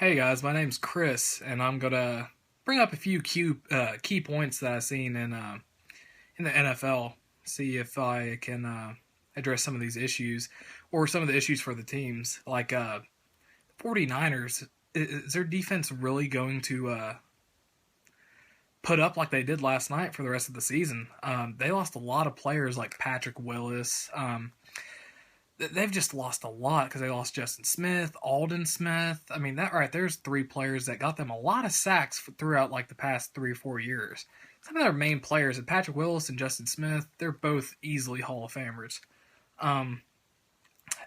Hey guys, my name's Chris, and I'm gonna bring up a few key points that I've seen in the NFL. See if I can address some of these issues or some of the issues for the teams. Like 49ers, is their defense really going to put up like they did last night for the rest of the season? They lost a lot of players like Patrick Willis. They've just lost a lot because they lost Justin Smith, Alden Smith. I mean, that right there's three players that got them a lot of sacks throughout like the past 3 or 4 years. Some of their main players, and Patrick Willis and Justin Smith, they're both easily Hall of Famers. Um,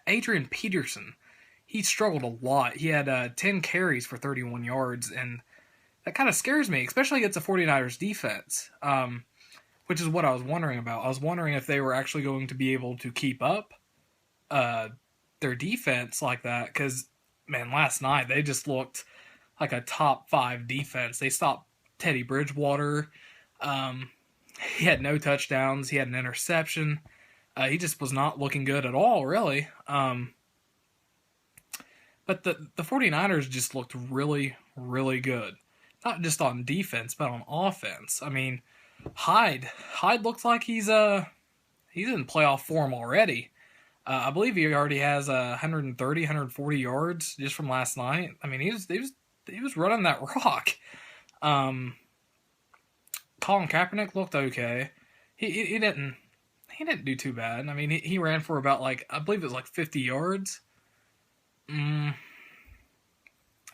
Adrian Peterson, he struggled a lot. He had 10 carries for 31 yards, and that kind of scares me, especially against the 49ers defense, which is what I was wondering about. I was wondering if they were actually going to be able to keep up uh, their defense like that because, man, last night they just looked like a top five defense. They stopped Teddy Bridgewater. Um, he had no touchdowns. He had an interception. He just was not looking good at all, really. But the 49ers just looked really, really good. Not just on defense, but on offense. I mean, Hyde looks like he's in playoff form already. I believe he already has 130, 140 yards just from last night. I mean, he was running that rock. Um, Colin Kaepernick looked okay. He didn't do too bad. I mean, he ran for about like I believe it was like 50 yards. Mm,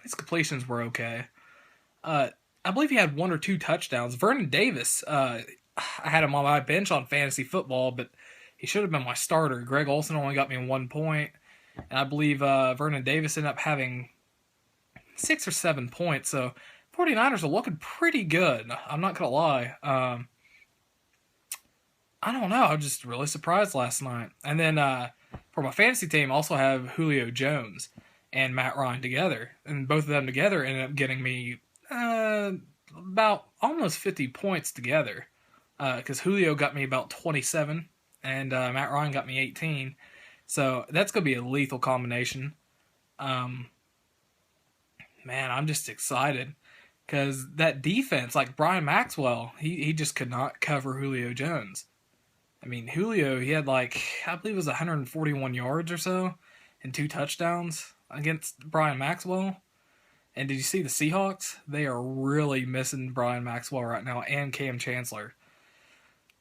his completions were okay. I believe he had one or two touchdowns. Vernon Davis, I had him on my bench on fantasy football, but he should have been my starter. Greg Olsen only got me 1 point, and I believe Vernon Davis ended up having 6 or 7 points. So 49ers are looking pretty good. I'm not going to lie. I don't know. I was just really surprised last night. And then for my fantasy team, I also have Julio Jones and Matt Ryan together. And both of them together ended up getting me about almost 50 points together. Because Julio got me about 27 and Matt Ryan got me 18. So that's going to be a lethal combination. Um, Man, I'm just excited because that defense, like Brian Maxwell, he just could not cover Julio Jones. I mean, Julio, he had like, I believe it was 141 yards or so and two touchdowns against Brian Maxwell. And did you see the Seahawks? They are really missing Brian Maxwell right now and Cam Chancellor.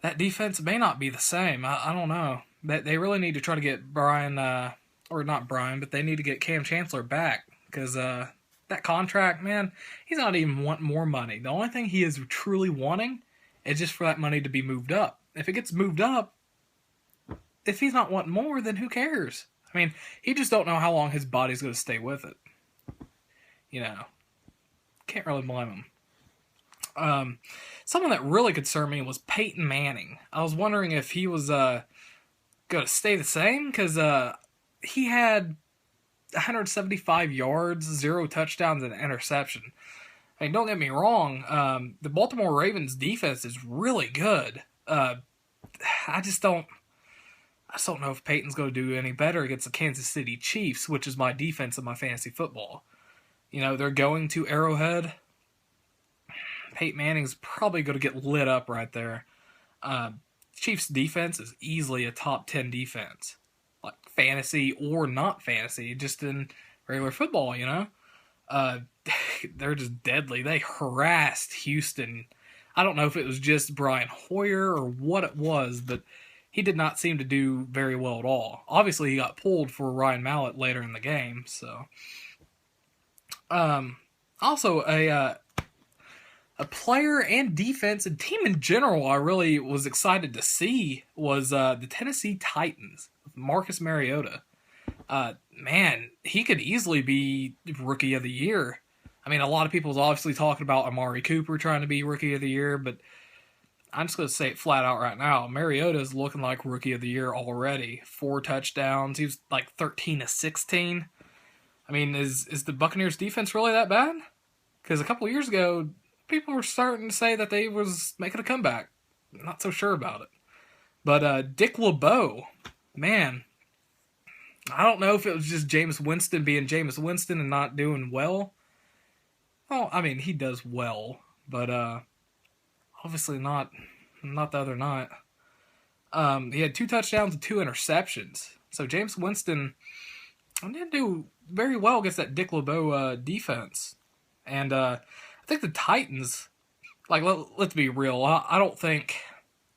That defense may not be the same. I don't know. They really need to try to get Brian, or not Brian, but they need to get Cam Chancellor back because that contract, man, he's not even wanting more money. The only thing he is truly wanting is just for that money to be moved up. If it gets moved up, if he's not wanting more, then who cares? I mean, he just don't know how long his body's going to stay with it. You know, can't really blame him. Someone that really concerned me was Peyton Manning. I was wondering if he was going to stay the same because he had 175 yards, 0 touchdowns, and an interception. I mean, don't get me wrong. The Baltimore Ravens defense is really good. I just don't know if Peyton's going to do any better against the Kansas City Chiefs, which is my defense in my fantasy football. You know, they're going to Arrowhead. Peyton Manning's probably going to get lit up right there. Chiefs defense is easily a top 10 defense. Like fantasy or not fantasy, just in regular football, you know? They're just deadly. They harassed Houston. I don't know if it was just Brian Hoyer or what it was, but he did not seem to do very well at all. Obviously, he got pulled for Ryan Mallett later in the game, so... Also, a player and defense and team in general I really was excited to see was the Tennessee Titans with Marcus Mariota. Man, he could easily be Rookie of the Year. I mean, a lot of people is obviously talking about Amari Cooper trying to be Rookie of the Year, but I'm just going to say it flat out right now. Mariota is looking like Rookie of the Year already. 4 touchdowns. He was like 13 to 16. I mean, is the Buccaneers defense really that bad? Because a couple years ago, people were starting to say that they was making a comeback. Not so sure about it. But Dick LeBeau, man, I don't know if it was just Jameis Winston being Jameis Winston and not doing well, Well, I mean, he does well, but obviously not the other night. He had 2 touchdowns and 2 interceptions. So James Winston didn't do very well against that Dick LeBeau defense. And I think the Titans, like let's be real, I don't think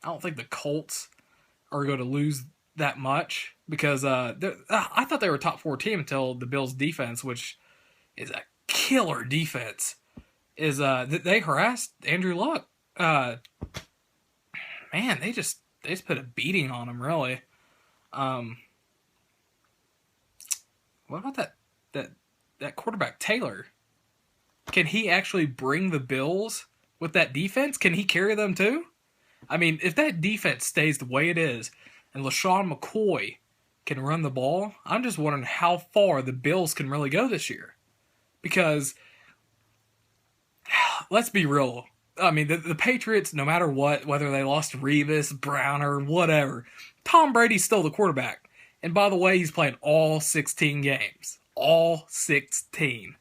the Colts are going to lose that much because I thought they were a top 4 team until the Bills defense, which is a killer defense, is they harassed Andrew Luck. Man, they just put a beating on him, really. What about that quarterback Taylor? Can he actually bring the Bills with that defense? Can he carry them too? I mean, if that defense stays the way it is, and LaShawn McCoy can run the ball, I'm just wondering how far the Bills can really go this year. Because, let's be real. I mean, the Patriots, no matter what, whether they lost Revis, Brown, or whatever, Tom Brady's still the quarterback. And by the way, he's playing all 16 games. All 16.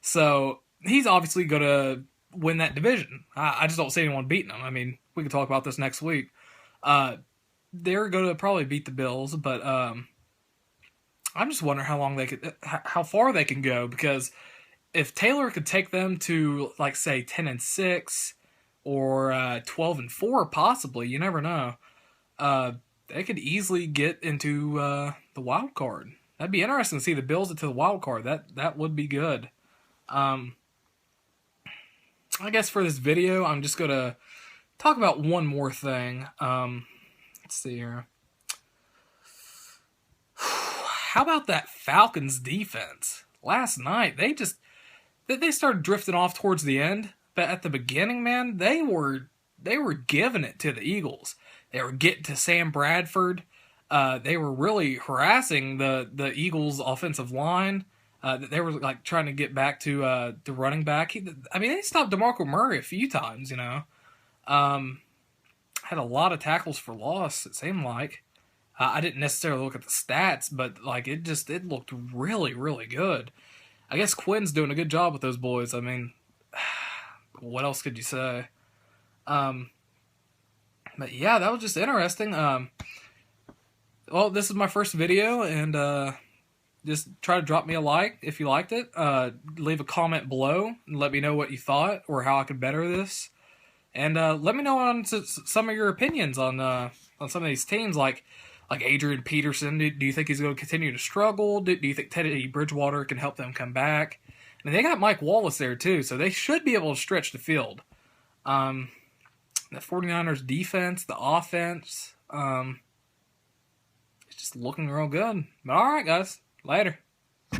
So, he's obviously going to win that division. I just don't see anyone beating him. I mean, we can talk about this next week. They're going to probably beat the Bills, but I'm just wondering how far they can go, because if Taylor could take them to, like, say, 10-6 or 12-4, possibly, you never know, they could easily get into the wild card. That'd be interesting to see the Bills into the wild card. That would be good. I guess for this video, I'm just going to talk about one more thing. Let's see here. How about that Falcons defense? Last night, they started drifting off towards the end, but at the beginning, man, they were giving it to the Eagles. They were getting to Sam Bradford. They were really harassing the Eagles' offensive line. They were like trying to get back to the running back. They stopped DeMarco Murray a few times. Had a lot of tackles for loss. It seemed like. I didn't necessarily look at the stats, but like it looked really, really good. I guess Quinn's doing a good job with those boys. I mean, what else could you say? But yeah, that was just interesting. Well, this is my first video, and just try to drop me a like if you liked it. Leave a comment below and let me know what you thought or how I could better this. And let me know on some of your opinions on some of these teams, like Adrian Peterson. Do you think he's going to continue to struggle? Do you think Teddy Bridgewater can help them come back? And they got Mike Wallace there too, so they should be able to stretch the field. The 49ers defense, the offense, it's just looking real good. But all right, guys, later.